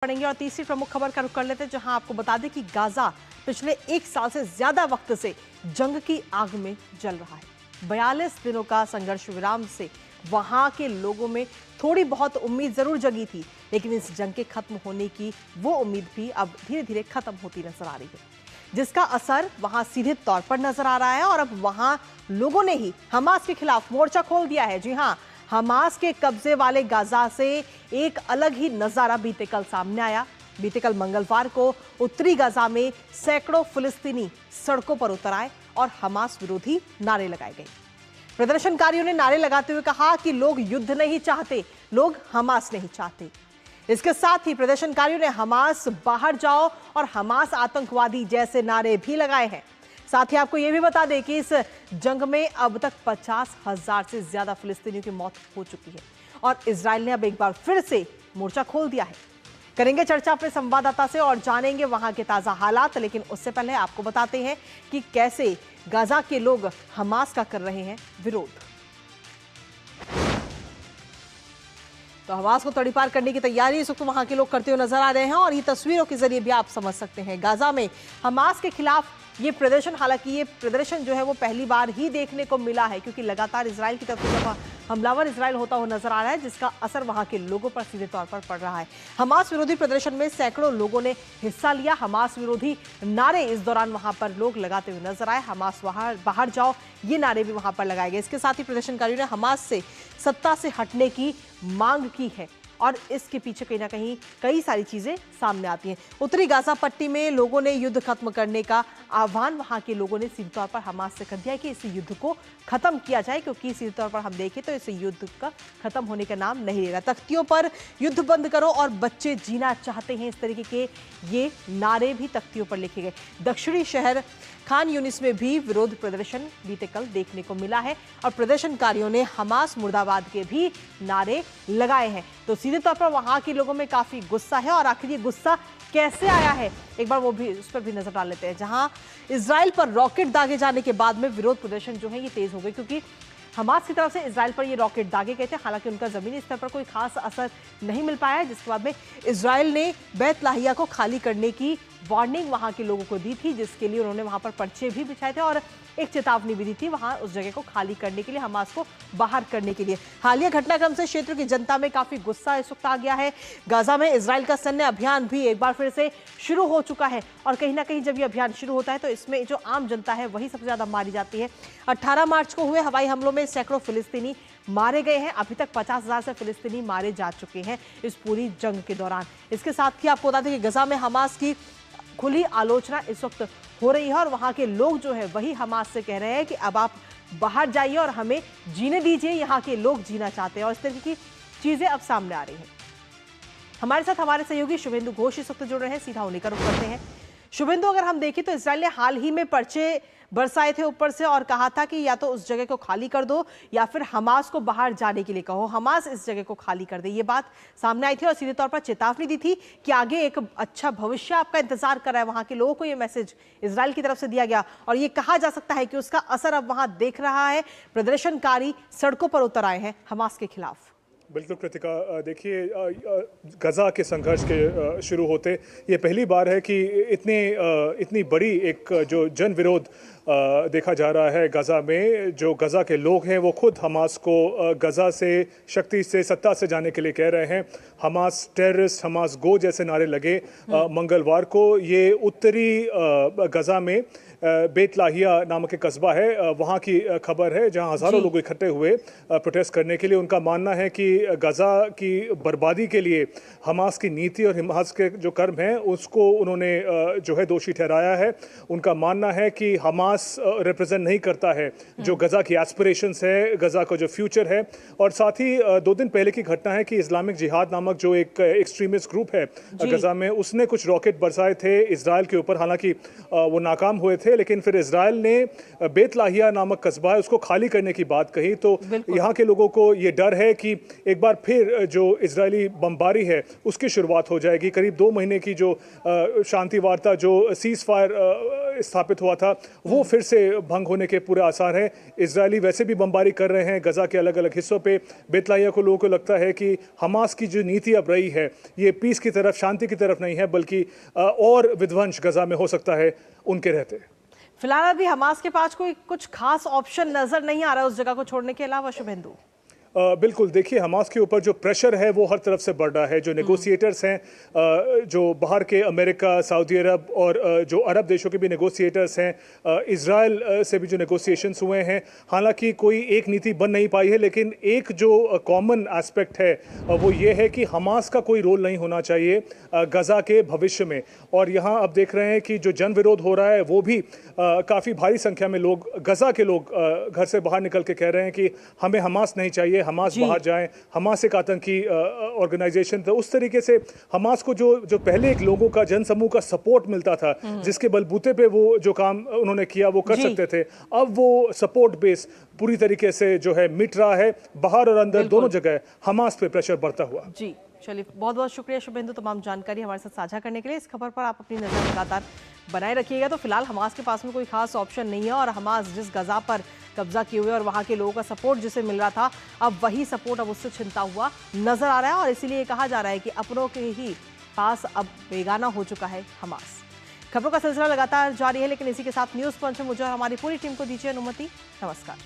पड़ेंगे और तीसरी प्रमुख खबर का रुख कर लेते हैं, जहां आपको बता दें कि गाजा पिछले एक साल से ज्यादा वक्त से जंग की आग में जल रहा है। 42 दिनों का संघर्ष विराम से वहां के लोगों में थोड़ी बहुत उम्मीद जरूर जगी थी, लेकिन इस जंग के खत्म होने की वो उम्मीद भी अब धीरे धीरे खत्म होती नजर आ रही है, जिसका असर वहां सीधे तौर पर नजर आ रहा है। और अब वहां लोगों ने ही हमास के खिलाफ मोर्चा खोल दिया है। जी हां, हमास के कब्जे वाले गाजा से एक अलग ही नजारा बीते कल सामने आया। बीते कल मंगलवार को उत्तरी गाजा में सैकड़ों फिलिस्तीनी सड़कों पर उतर आए और हमास विरोधी नारे लगाए गए। प्रदर्शनकारियों ने नारे लगाते हुए कहा कि लोग युद्ध नहीं चाहते, लोग हमास नहीं चाहते। इसके साथ ही प्रदर्शनकारियों ने हमास बाहर जाओ और हमास आतंकवादी जैसे नारे भी लगाए हैं। साथ ही आपको यह भी बता दें कि इस जंग में अब तक 50,000 से ज्यादा फिलिस्तीनियों की मौत हो चुकी है और इजराइल ने अब एक बार फिर से मोर्चा खोल दिया है। करेंगे चर्चा अपने संवाददाता से और जानेंगे वहां के ताजा हालात, लेकिन उससे पहले आपको बताते हैं कि कैसे गाजा के लोग हमास का कर रहे हैं विरोध। तो हमास को तड़ीपार करने की तैयारी इस वक्त वहां के लोग करते हुए नजर आ रहे हैं और ये तस्वीरों के जरिए भी आप समझ सकते हैं। गाजा में हमास के खिलाफ ये प्रदर्शन, हालांकि ये प्रदर्शन जो है वो पहली बार ही देखने को मिला है, क्योंकि लगातार इजराइल की तरफ से हमलावर इजराइल होता हुआ नजर आ रहा है, जिसका असर वहां के लोगों पर सीधे तौर पर पड़ रहा है। हमास विरोधी प्रदर्शन में सैकड़ों लोगों ने हिस्सा लिया। हमास विरोधी नारे इस दौरान वहां पर लोग लगाते हुए नजर आए। हमास बाहर जाओ, ये नारे भी वहां पर लगाए गए। इसके साथ ही प्रदर्शनकारियों ने हमास से सत्ता से हटने की मांग की है और इसके पीछे कहीं ना कहीं कई सारी चीजें सामने आती हैं। उत्तरी गाजा पट्टी में लोगों ने युद्ध खत्म करने का आह्वान वहां के लोगों ने सीधे तौर पर हमास से कर दिया है कि इस युद्ध को खत्म किया जाए, क्योंकि सीधे तौर पर हम देखें तो इस युद्ध का खत्म होने का नाम नहीं ले रहा। तख्तियों पर युद्ध बंद करो और बच्चे जीना चाहते हैं, इस तरीके के ये नारे भी तख्तियों पर लिखे गए। दक्षिणी शहर खान यूनिस में भी विरोध प्रदर्शन बीते कल देखने को मिला है और प्रदर्शनकारियों ने हमास मुर्दाबाद के भी नारे लगाए हैं। तो सीधे तौर पर वहां के लोगों में काफी गुस्सा है और आखिर ये गुस्सा कैसे आया है, एक बार वो भी उस पर भी नजर डाल लेते हैं। जहां इजराइल पर रॉकेट दागे जाने के बाद में विरोध प्रदर्शन जो है ये तेज हो गई, क्योंकि हमास की तरफ से इजराइल पर ये रॉकेट दागे गए थे। हालांकि उनका जमीनी स्तर पर कोई खास असर नहीं मिल पाया, जिसके बाद में इजराइल ने बैत लाहिया को खाली करने की वार्निंग वहां के लोगों को दी थी, जिसके लिए उन्होंने वहां पर पर्चे भी बिछाए थे और एक चेतावनी भी दी थी वहां उस जगह को खाली करने के लिए, हमास को बाहर करने के लिए। हालिया घटनाक्रम से क्षेत्र की जनता में काफी गुस्सा इस वक्त आ गया है। गाजा में इजराइल का सैन्य अभियान भी एक बार फिर से शुरू हो चुका है और कहीं ना कहीं जब ये अभियान शुरू होता है तो इसमें जो आम जनता है वही सबसे ज्यादा मारी जाती है। 18 मार्च को हुए हवाई हमलों में सैकड़ों फिलिस्तीनी मारे गए हैं। अभी तक 50,000 से फिलिस्तीनी मारे जा चुके हैं इस पूरी जंग के दौरान। इसके साथ ही आपको बता दें कि गाजा में हमास की खुली आलोचना इस वक्त हो रही है और वहां के लोग जो है वही हमास से कह रहे हैं कि अब आप बाहर जाइए और हमें जीने दीजिए, यहाँ के लोग जीना चाहते हैं और इस तरह की चीजें अब सामने आ रही हैं। हमारे साथ हमारे सहयोगी शुभेंदु घोष इस वक्त जुड़ रहे हैं, सीधा उन्हीं का रुख करते हैं। शुभेंदु, अगर हम देखें तो इजराइल ने हाल ही में पर्चे बरसाए थे ऊपर से और कहा था कि या तो उस जगह को खाली कर दो या फिर हमास को बाहर जाने के लिए कहो, हमास इस जगह को खाली कर दे। ये बात सामने आई थी और सीधे तौर पर चेतावनी दी थी कि आगे एक अच्छा भविष्य आपका इंतजार कर रहा है। वहां के लोगों को ये मैसेज इजराइल की तरफ से दिया गया और ये कहा जा सकता है कि उसका असर अब वहां देख रहा है। प्रदर्शनकारी सड़कों पर उतर आए हैं हमास के खिलाफ। बिल्कुल कृतिका, देखिए गजा के संघर्ष के शुरू होते ये पहली बार है कि इतनी बड़ी एक जो जन विरोध देखा जा रहा है गजा में। जो गजा के लोग हैं वो खुद हमास को गजा से शक्ति से सत्ता से जाने के लिए कह रहे हैं। हमास टेररिस्ट, हमास गो जैसे नारे लगे। मंगलवार को ये उत्तरी गजा में बेत लाहिया नामक एक कस्बा है, वहाँ की खबर है, जहाँ हज़ारों लोग इकट्ठे हुए प्रोटेस्ट करने के लिए। उनका मानना है कि गजा की बर्बादी के लिए हमास की नीति और हमास के जो कर्म हैं उसको उन्होंने जो है दोषी ठहराया है। उनका मानना है कि हमास रिप्रेजेंट नहीं करता है जो गजा की एस्पिरेशंस है, गजा का जो फ्यूचर है। और साथ ही 2 दिन पहले की घटना है कि इस्लामिक जिहाद नामक जो एक एक्सट्रीमिस्ट ग्रुप है गजा में, उसने कुछ रॉकेट बरसाए थे इजराइल के ऊपर। हालांकि वो नाकाम हुए थे, लेकिन फिर इजराइल ने बेत लाहिया नामक कस्बा है उसको खाली करने की बात कही। तो यहाँ के लोगों को ये डर है कि एक बार फिर जो इजरायली बमबारी है उसकी शुरुआत हो जाएगी। करीब 2 महीने की जो शांति वार्ता, जो सीज फायर स्थापित हुआ था वो फिर से भंग होने के पूरे आसार हैं। इजरायली वैसे भी बमबारी कर रहे हैं गजा के अलग अलग हिस्सों पे। बेतलाइया को लोगों को लगता है कि हमास की जो नीति अब रही है ये पीस की तरफ, शांति की तरफ नहीं है, बल्कि और विध्वंस गजा में हो सकता है उनके रहते। फिलहाल अभी हमास के पास कोई कुछ खास ऑप्शन नजर नहीं आ रहा उस जगह को छोड़ने के अलावा, शुभेंदु। बिल्कुल, देखिए हमास के ऊपर जो प्रेशर है वो हर तरफ से बढ़ रहा है। जो नेगोशिएटर्स हैं, जो बाहर के अमेरिका, सऊदी अरब और जो अरब देशों के भी नेगोशिएटर्स हैं, इजराइल से भी जो नेगोशिएशंस हुए हैं, हालांकि कोई एक नीति बन नहीं पाई है, लेकिन एक जो कॉमन एस्पेक्ट है वो ये है कि हमास का कोई रोल नहीं होना चाहिए गजा के भविष्य में। और यहाँ अब देख रहे हैं कि जो जन विरोध हो रहा है वो भी काफ़ी भारी संख्या में लोग, गजा के लोग घर से बाहर निकल के कह रहे हैं कि हमें हमास नहीं चाहिए, हमास बाहर जाए, हमास एक आतंकी ऑर्गेनाइजेशन। तो उस तरीके से हमास को जो पहले एक लोगों का, जनसमूह का सपोर्ट मिलता था, जिसके बलबूते पे वो जो काम उन्होंने किया वो कर सकते थे, अब वो सपोर्ट बेस पूरी तरीके से जो है मिट रहा है। बाहर और अंदर दोनों जगह हमास पे प्रेशर बढ़ता हुआ। जी चलिए, बहुत बहुत शुक्रिया शुभेंदु तमाम जानकारी हमारे साथ साझा करने के लिए। इस खबर पर आप अपनी नजर लगातार बनाए रखिएगा। तो फिलहाल हमास के पास में कोई खास ऑप्शन नहीं है और हमास जिस गजा पर कब्जा किए हुए और वहां के लोगों का सपोर्ट जिसे मिल रहा था, अब वही सपोर्ट अब उससे छिनता हुआ नजर आ रहा है और इसीलिए कहा जा रहा है कि अपनों के ही पास अब बेगाना हो चुका है हमास। खबरों का सिलसिला लगातार जारी है, लेकिन इसी के साथ न्यूज पंच में मुझे और हमारी पूरी टीम को दीजिए अनुमति। नमस्कार।